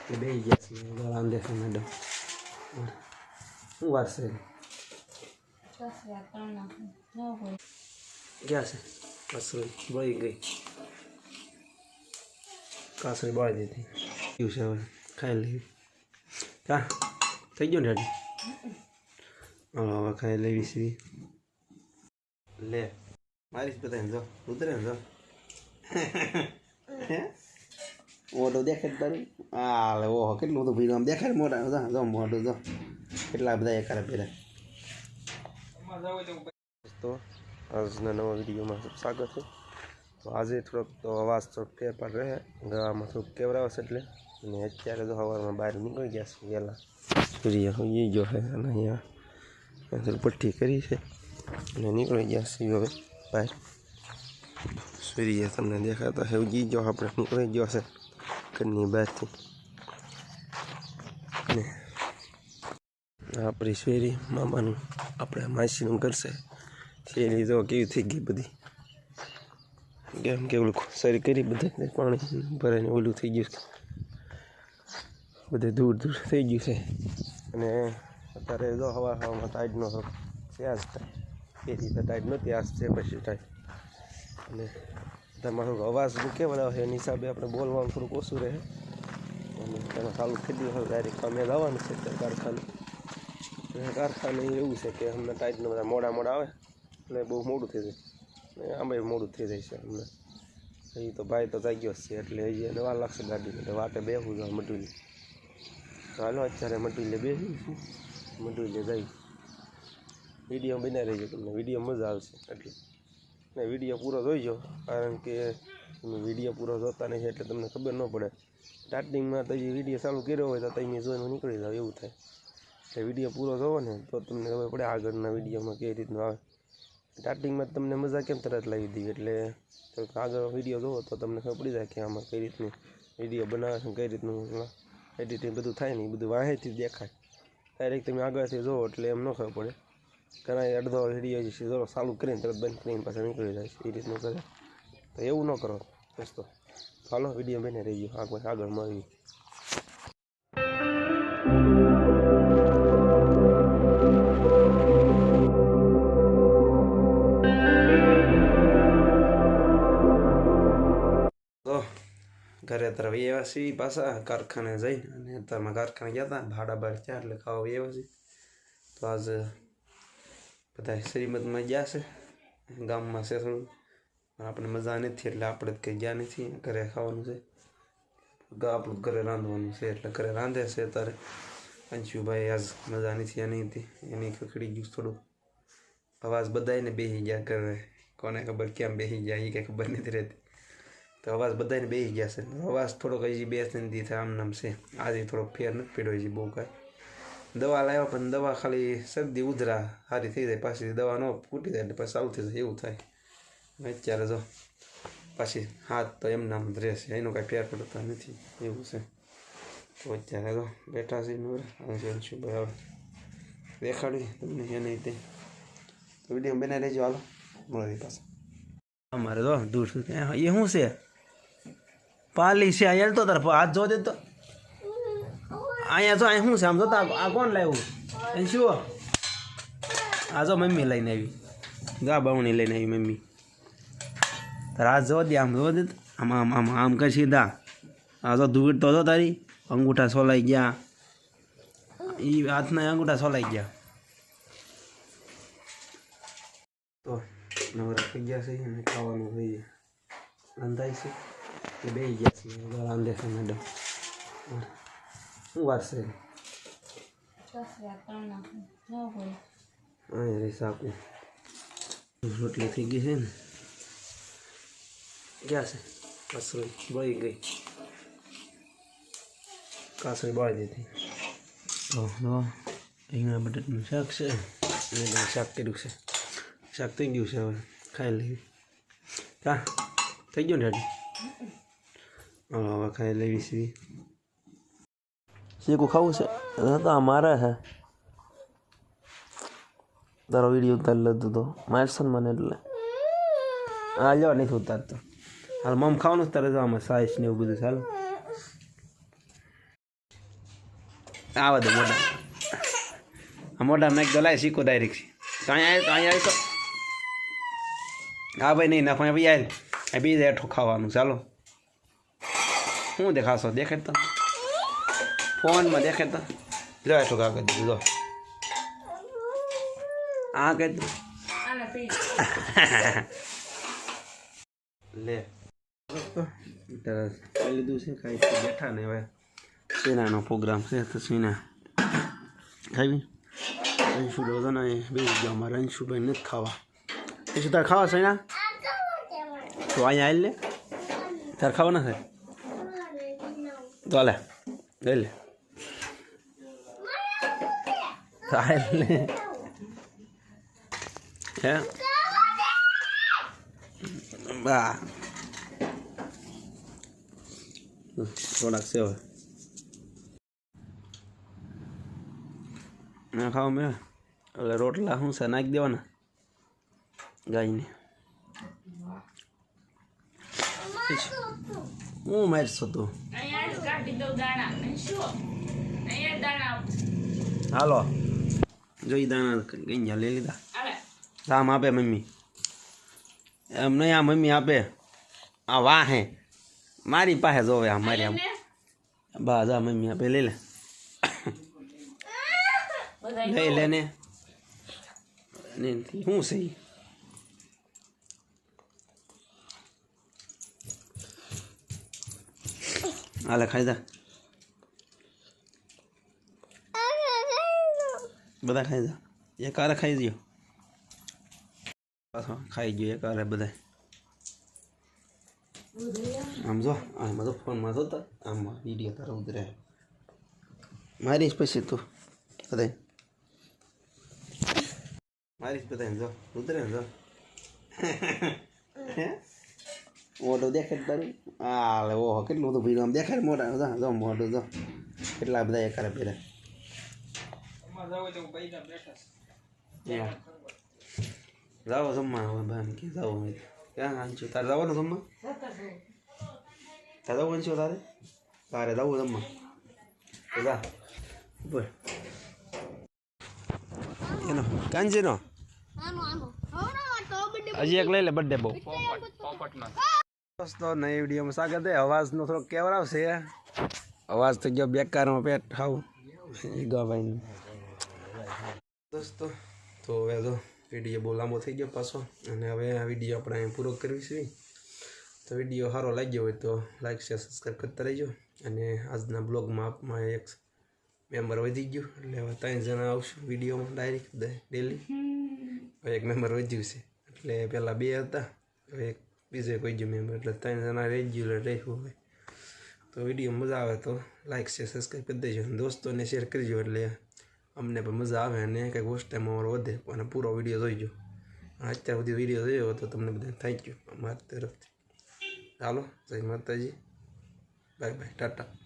એ બે ગયા છે રાંધે છે મેડમ શું વાત છે ક્યાં છે કાસરી બળી ગઈ કાસરી બળી દીધી એવું છે હવે ખાઈ લેવી ક્યાં થઈ ગયો ને રેડી હવે ખાઈ લેવી છે લે મારી બધાને જો ઉતરે ને જો મોટો દેખાય તારું હા લે ઓહો કેટલું બધું ભીડ આમ દેખાય મોટા જો મોટું જો કેટલા બધા એકારે પહેલા તો આજના નવા વિડીયોમાં સ્વાગત છે તો આજે થોડોક તો અવાજ થોડોક ફેરફાર રહે ગાવામાં થોડુંક કેવરાવશે એટલે અને અત્યારે તો સવારમાં બહાર નીકળી ગયા છે વહેલા સૂર્ય એ જો છે અને અહીંયા પટ્ટી કરી છે અને નીકળી ગયા છે હવે બહાર સૂર્ય તમને દેખાતા છે જી જો આપણે નીકળી ગયો છે ઘરની બહારથી ને આપણી શેરી મામાનું આપણે માસીનું ઘર છે શેરી જો કેવી થઈ ગઈ બધી કેમ કે ઓલું સારી કરી બધે પાણી ભરાઈને ઓલું થઈ ગયું છે બધે દૂર દૂર થઈ ગયું છે અને અત્યારે જો હવામાં ટાઈડનો છે આજ થાય એ રીતે ટાઈડ નહોતી આજ છે પછી ટાઈડ અને તમારો અવાજ કેમ આવે એની હિસાબે આપણે બોલવાનું થોડુંક ઓછું રહે અને તેમાં ચાલુ થઈ ગયું હોય ડાયરેક્ટ અમે જવાનું છે કારખાને કારખાને એવું છે કે અમને ટાઈટના બધા મોડા આવે એટલે બહુ મોડું થઈ જાય ને આમાં મોડું થઈ જાય છે અમને એ તો ભાઈ તો જાગ્યો જ છે એટલે હજી એને વાર લાગશે ગાડીને એટલે વાટે બેસવું જોઈએ મટુલી હાલો અત્યારે મટુલે બેસીશું મટુલે જઈ વિડીયો બનાવી રહીજો તમને વિડીયો મજા આવશે એટલે ને વિડીયો પૂરો જોઈજો કારણ કે તમે વિડીયો પૂરો જોતા નથી એટલે તમને ખબર ન પડે સ્ટાર્ટિંગમાં તો એ વિડીયો ચાલુ કર્યો હોય તો તમે જોઈને નીકળી જાવ એવું થાય એટલે વિડીયો પૂરો જોવો ને તો તમને ખબર પડે આગળના વિડીયોમાં કઈ રીતનું આવે સ્ટાર્ટિંગમાં તમને મજા કેમ તરત લાવી દીધી એટલે આગળ વિડીયો જોવો તો તમને ખબર પડી જાય કે આમાં કઈ રીતનું વિડીયો બનાવે છે કઈ રીતનું એડિટિંગ બધું થાય ને એ બધું વાહેથી દેખાય ડાયરેક્ટ તમે આગળથી જોવો એટલે એમ ન ખબર પડે ઘણા અડધો વિડીયો છે જો ચાલુ કરીને તરત બંધ કરીને પાછા નીકળી જાય છે એ રીતનું કરે તો એવું ન કરો દોસ્તો ચાલો વિડીયો બને રહી ગયો આગળ મળીએ તો ઘરે તરફ એવા છીએ પાછા કારખાને જઈને અને અત્યારમાં કારખાને ગયા હતા ભાડા બાર ત્યાં એટલે ખાવા એવા છીએ તો આજે બધા શ્રીમદમાં ગયા છે ગામમાં છે થોડું આપણે મજા નથી એટલે આપણે જ કંઈ ગયા નથી ઘરે ખાવાનું છે આપણું ઘરે રાંધવાનું છે એટલે ઘરે રાંધે છે અત્યારે અંશુભાઈ આજ મજા નથી એની ખખડી ગયું થોડું અવાજ બધાને બેસી ગયા ઘરે કોને ખબર કેમ બેસી ગયા એ કંઈ ખબર નથી રહેતી તો અવાજ બધાને બેસી ગયા છે અવાજ થોડોક હજી બે નથી થાય આમ નામ છે આજે થોડોક ફેર નથી પડ્યો હજી બહુ કાંઈ દવા લાવ્યા પણ દવા ખાલી શરદી ઉધરા સારી થઈ જાય પાછી દવા ન ફૂટી જાય એટલે પછી ચાલુ થઈ જાય એવું થાય અત્યારે જો પાછી હાથ તો એમના જ રહેશે એનો કાંઈ ફેર પડતા નથી એવું છે તો અત્યારે તો બેઠા છે શું બરાબર દેખાડ્યું તમને એને રીતે તો વિડીયો બનાવી રહેજો હાલો મળે પાસે અમારે તો દૂર સુધી એ શું છે પાલી છે અહીંયા તો તાર હાથ જો દે તો અહીંયા તો અહીં શું છે આમ જોતા આ કોણ લાવ્યું એને શું આ જો મમ્મી લઈને આવી ગા બાવણી લઈને આવી મમ્મી તાર હાથ જો દે આમ જો દે આમ આમ આમ આમ કર સીધા આ જો ધૂળ તો તારી અંગૂઠા સોલાઈ ગયા એ હાથના અંગૂઠા સોલાઈ ગયા તો નવરા થઈ ગયા છે અને ખાવાનું થઈ જાય રંધાય છે એ બે ગયા છે રાંધે છે મેડમ શું વાત છે અહીં રહી સાકું રોટલી થઈ ગઈ છે ને ક્યાં છે કાસરી બળી ગઈ કાસરી બળી દીધી તો રીંગણા બટાટાનું શાક છે અને શાક કર્યું છે શાક થઈ ગયું છે હવે ખાઈ લેવી ક્યાં થઈ ગયું ને રેડી હવે ખાઈ લેવી સીવી શેકું ખાવું છે તો મારે હે તારો વિડીયો ઉતારી લીધું તો મારશે ને મને એટલે હા લ્યો નથી ઉતારતો હાલ મમ ખાવાનું તારે તો આમાં સાઈઝ ને એવું બધું ચાલો આવા દો મોઢા મોઢા નાખ દો લાય શીખો ડાયરેક્ટ તો અહીંયા આવી તો હા ભાઈ નહીં નાખો ભાઈ યાર બીજે હેઠું ખાવાનું ચાલો શું દેખાશો દેખાડ તો ફોનમાં દેખાડ તો લો હેઠું ખા કરી દીધું લો આ કહી દો લે ખાઈ લીધું છે ખાઈ બેઠા ને હવે સીનાનો પ્રોગ્રામ છે તો સીના ખાવી અંશુડો હતો ને બેસી ગયો અમારે અંશુભાઈ નથી ખાવા અંશુ તારે ખાવા સીના તો અહીંયા આવી લે તારે ખાવા ના થાય તો લે લઈ લે લે હે બા થોડાક છે હવે ના ખાવા મેં એટલે રોટલા શું છે નાખી દેવાના ગાયને હું મારશો તું હાલો જોઈ દાણા ગઈ લઈ લીધા આમ આપે મમ્મી એમ નહીં આ મમ્મી આપે આ વાહ હે મારી પાસે જોવે આ મારી આમ બા જા મમ્મી આપે લઈ લે લઈ લે ને શું છે હાલે ખાઈ જા બધા ખાઈ જા એક આરે ખાઈ દો ખાઈ ગયો એક આરે બધા આમ જો આમાં તો ફોનમાં જોતા આમાં વિડીયો તારો ઉતરે મારીશ પછી તું બધા મારીશ બધા જો ઉતરે જો મોઢું દેખાડ તારું હા ઓહો કેટલું બધું ભીડ આમ દેખાડ મોઢા જો મોઢું જો કેટલા બધા એકારે પહેલા જાઓ જમવા હવે બામ કે જાઓ ક્યાં આંચું તારે જવાનું જમવા તારે જવું આંચું તારે જવું જમવા તો જા ઉપર એનો કાંજીનો હજી એક લઈ લે બર્થડે બહુ દોસ્તો નવી વિડીયોમાં સ્વાગત છે અવાજનો થોડોક કેવરાવશે અવાજ તો ગયો બેકારમાં પેટ ખાવ ભાઈ દોસ્તો તો હવે તો વિડીયો બહુ લાંબો થઈ ગયો પાછો અને હવે આ વિડીયો આપણે અહીં પૂરો કરવીશું તો વિડીયો સારો લાગ્યો હોય તો લાઈક શેર સબસ્ક્રાઈબ કરતા રહેજો અને આજના બ્લોગમાં આપમાં એક મેમ્બર વધી ગયું એટલે હવે 3 જણા આવશું વિડીયોમાં ડાયરેક્ટ ડેલી એક મેમ્બર વધ્યું છે એટલે પહેલાં 2 હતા હવે એક બીજે કોઈ ગયું મેમ્બર એટલે 3 જણા રેગ્યુલર રહેવું હોય તો વિડીયો મજા આવે તો લાઈક શેર સબસ્ક્રાઈબ કરી દેજો દોસ્તોને શેર કરજો એટલે અમને પણ મજા આવે અને કંઈક વોચ ટાઈમ અમારો વધે અને પૂરો વિડીયો જોઈજો અત્યાર સુધી વિડીયો જોયો તો તમને બધા થેન્ક યુ અમારી તરફથી ચાલો જય માતાજી બાય બાય ટાટા